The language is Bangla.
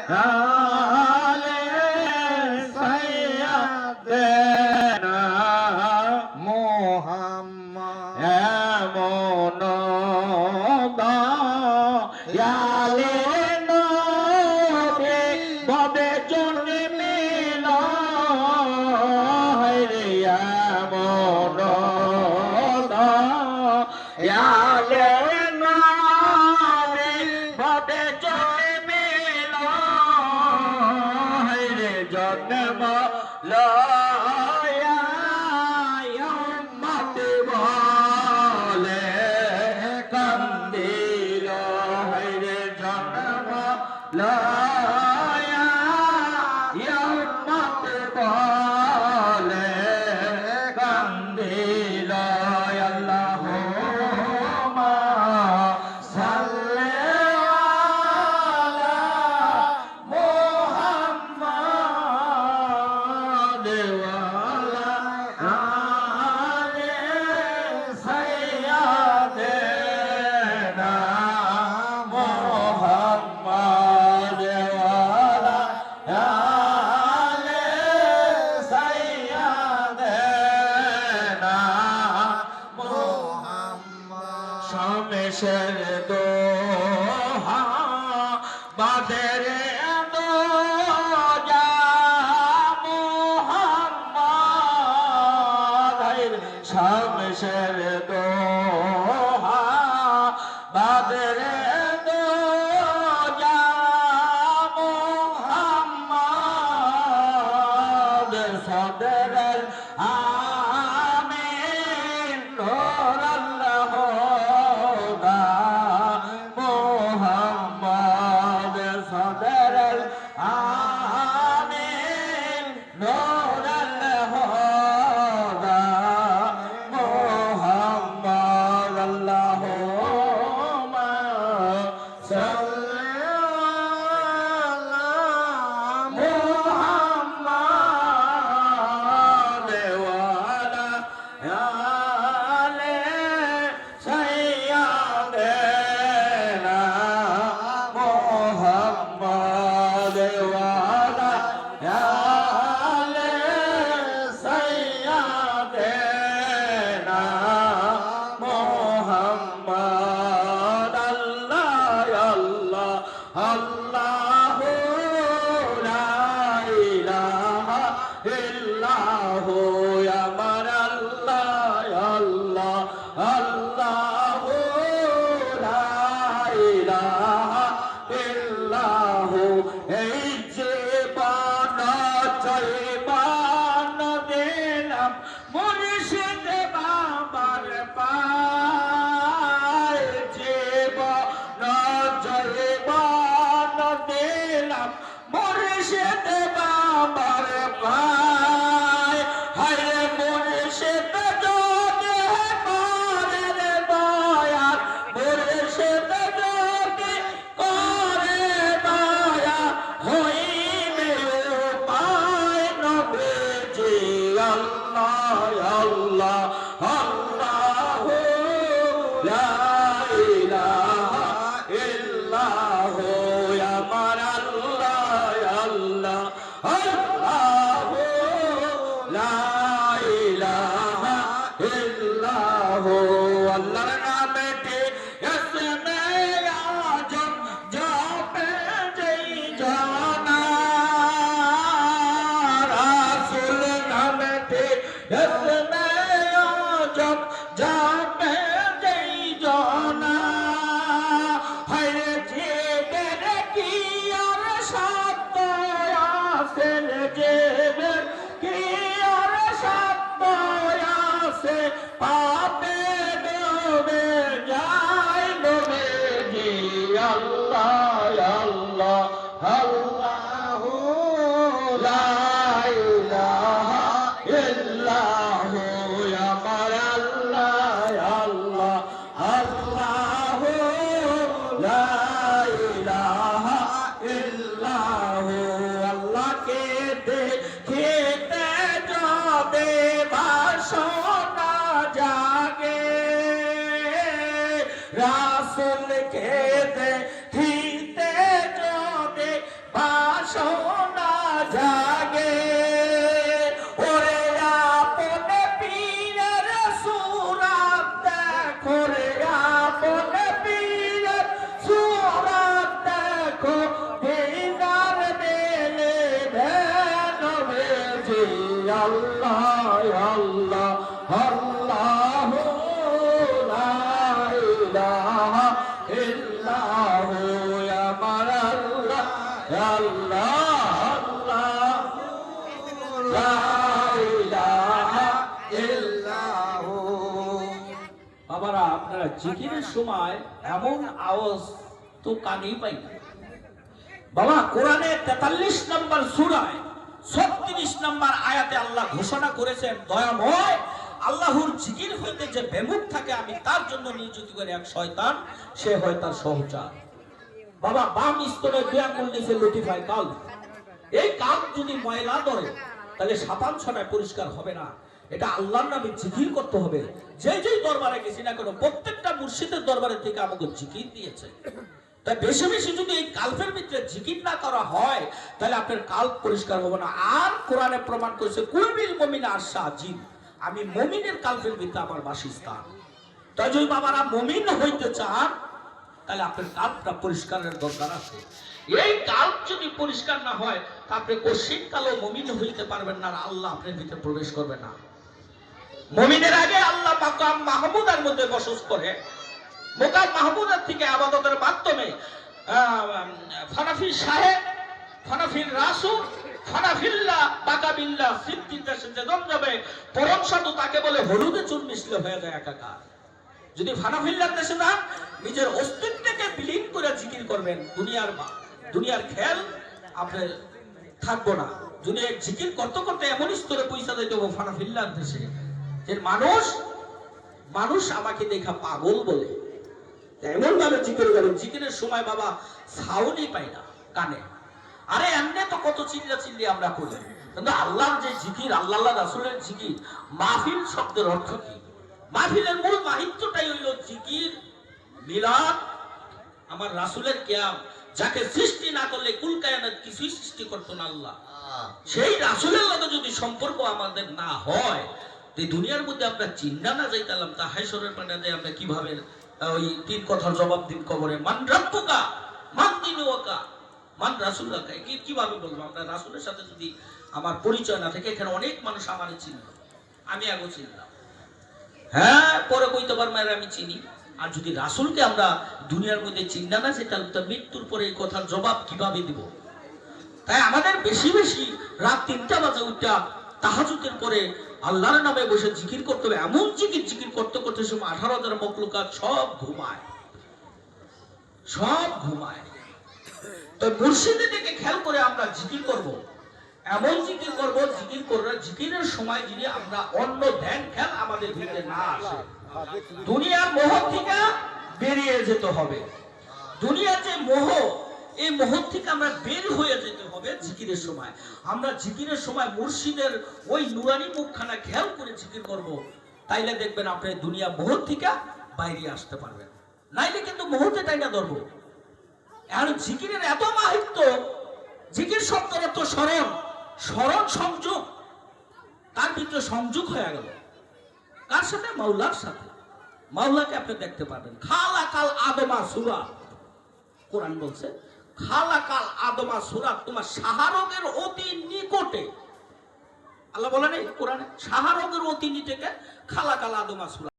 আলে সাইয়্যিদানা মোহাম্মদ এমন দয়ালে নবী ববে জন্মিল রে এমন দয়ালে নবী ববে জন্মিল রে জন্ম লয়া উম্মত বলে কান্দিল রে জন্ম লয়া উম্মত বলে কান্দিল আল্লাহুম্মা সাল্লি আলা মুহাম্মাদ ওয়া আলা আলি সাইয়্যিদিনা মুহাম্মাদ ওয়া আলা আলি সাইয়্যিদিনা মোহাম্মদ শামেশের দোহা বাদের দোজা মুহাম্মদ শামেশের দোহা বাদের দোজা মুহাম্মদ সদরের আমিন নূর আল্লাহ মোহাম্মদ সদরের আমিন নূর আল্লাহ মোহাম্মদ আল্লাহুম্মা সাল্লি আলা মুহাম্মাদ ওয়া আলা আলি সাইয়্যিদিনা মুহাম্মাদ ওয়া আলা আলি সাইয়্যিদিনা মুহাম্মাদ আল্লাহ আল্লাহ আল্লাহু লা ইলাহা ইল্লাহু আমার আল্লাহ আল্লাহ আল্লাহু লা ইলাহা ইল্লাহু এই জীবন জয়বান দিলাম মুর্শিদ বাবার পায় জীবন জয়বান দিলাম মুর্শিদ বাবার পায় হায় মুর্শিদ যদি করে দয়া মুর্শিদ যদি করে দয়া হইবে উপায় নবীজি আল্লাহ আল্লাহ আল্লাহু লা ইলাহা ইল্লাহু আমার আল্লাহ আল্লাহ আল্লাহু আল্লাহ আল্লাহ লা ইলাহা ইল্লাহু। বাবারা, আপনারা জিকিরের সময় এমন আওয়াজ তো কানেই পাই না। বাবা, কোরআনে 43 নম্বর সূরায় 36 নম্বর আয়াতে আল্লাহ ঘোষণা করেছেন, দয়াময় আল্লাহর জিকির হইতে যে বেমুখ থাকে আমি তার জন্য নিয়োজিত করে এক শয়তান, সে হয় তার সহচর। বাবা, বাম স্তরে দুই আঙ্গুল নিচে লতিফায় কাল, এই কাল যদি ময়লা ধরে তাহলে 7 ছটায় পরিষ্কার হবে না। এটা আল্লাহর নামে জিকির করতে হবে। যেই দরবারে গেছি না কেন, প্রত্যেকটা মুর্শিদের দরবারে থেকে আমাকে জিকির দিয়েছে। তাই বেশি বেশি যদি এই কাল্পের ভিতরে জিকির না করা হয় তাহলে আপনার কাল্প পরিষ্কার হবে না। আর কোরআনে প্রমাণ করেছে, কুলবিল মুমিনা আশাজিন, আমি মুমিনের কাল্পের ভিতরে আমার বাসস্থান। তাই যদি বাবারা মুমিন হইতে চান তাহলে আপনার কাল্পটা পরিষ্কারের দরকার আছে। এই কাল্প যদি পরিষ্কার না হয় তা আপনি কশিন কালো মুমিন হইতে পারবেন না, আল্লাহ আপনার ভিতরে প্রবেশ করবে না। মুমিনের আগে আল্লাহ মাকাম মাহমুদের মধ্যে বসবাস করে। মোকাম মাহমুদের থেকে আবাদতের মাধ্যমে ফানাফি সাহেব, ফানাফির রাসূল, ফানাফিল্লাহ বাকাবিল্লাহ সিদ্দিকটা সেজে যাবে। পরম সাধু তাকে বলে হলুদে চুন মিশলে হয়ে যায় একাকার। যদি ফানাফিল্লার দেশে যান, নিজের অস্তিত্বকে বিলীন করে জিকির করবেন, দুনিয়ার খেয়াল আপনার থাকবো না। দুনিয়ার জিকির করতে করতে এমন স্তরে পয়সা দিতে হবে ফানাফিল্লার দেশে যে মানুষ আমাকে দেখা পাগল বলে, এমন ভাবে জিকির করেন। জিকিরের সময় বাবা সাউন্ডই পাই না কানে। আরে এমনি তো কত চিল্লি আমরা করি, কিন্তু আল্লাহর যে জিকির, আল্লাহ রাসূলের জিকির, মাহফিল শব্দের অর্থ কি? মাহফিলের মূল মাহিত্যটাই হইল জিকির, মিলাদ, আমার রাসূলের কিয়াম। যাকে সৃষ্টি না করলে কুল কায়নাত কিছুই সৃষ্টি করতো না আল্লাহ। সেই রাসূলের লগে যদি সম্পর্ক আমাদের না হয়, এই দুনিয়ার মধ্যে আমরা চিন্তা না যাইতাম তা হায়শরের পাটাতে আমরা কিভাবে ওই 3 কথার জবাব দিন কবরে, মান রাব্বুকা মান দিনুকা মান রাসূলুকা, কিভাবে বলবো? আমরা রাসূলের সাথে যদি আমার পরিচয় না থাকে, এখানে অনেক মানুষ আমারে চিনল, আমি আগে চিনলাম, হ্যাঁ পরে কইতে পারবো আমি চিনি। আর যদি রাসূলকে আমরা দুনিয়ার মধ্যে চিন্তা না সেটা মৃত্যুর পরে এই কথার জবাব কিভাবে দিব? তাই আমাদের বেশি বেশি রাত 3টা বাজে উঠা তাহাজ্জুদের পরে আল্লাহর নামে বসে জিকির করতে হবে। এমন জিকির করতে করতে সময় 18,000 মখলুকাত সব ঘুমায়। তো মুর্শিদের দিকে খেয়াল করে আমরা জিকির করব, এমন জিকির করব, জিকিরের সময় যদি আমরা অন্য ধ্যান খেয়াল আমাদের ভিতরে না আসে, দুনিয়ার মোহ থেকে বেরিয়ে যেতে হবে। দুনিয়ার যে মোহ, এই মোহ থেকে আমরা বের হয়ে যেতে হবে জিকিরের সময়। আমরা জিকিরের সময় মুর্শিদের ওই নুরানি মুখখানা খেয়াল করে জিকির করব, তাইলে দেখবেন আপনি দুনিয়া মোহ থেকে বাইরে আসতে পারবেন। নাইলে কিন্তু মোহতে টাইনা ধরবো। আর জিকিরের এত মাহাত্ম্য, জিকির শব্দের এত স্মরণ সংযোগ, তার ভিতরে সংযোগ হয়ে গেল কার সাথে? মাওলার সাথে। মাওলাকে আপনি দেখতে পাবেন। খালাকাল আদমা সূরা, কোরআন বলছে খালাকাল আদমা সূরা, তোমার শাহরগের অতি নিকটে। আল্লাহ বলেন এই কোরআনে শাহরগের অতি নিকটে খালাকাল আদমা সূরা।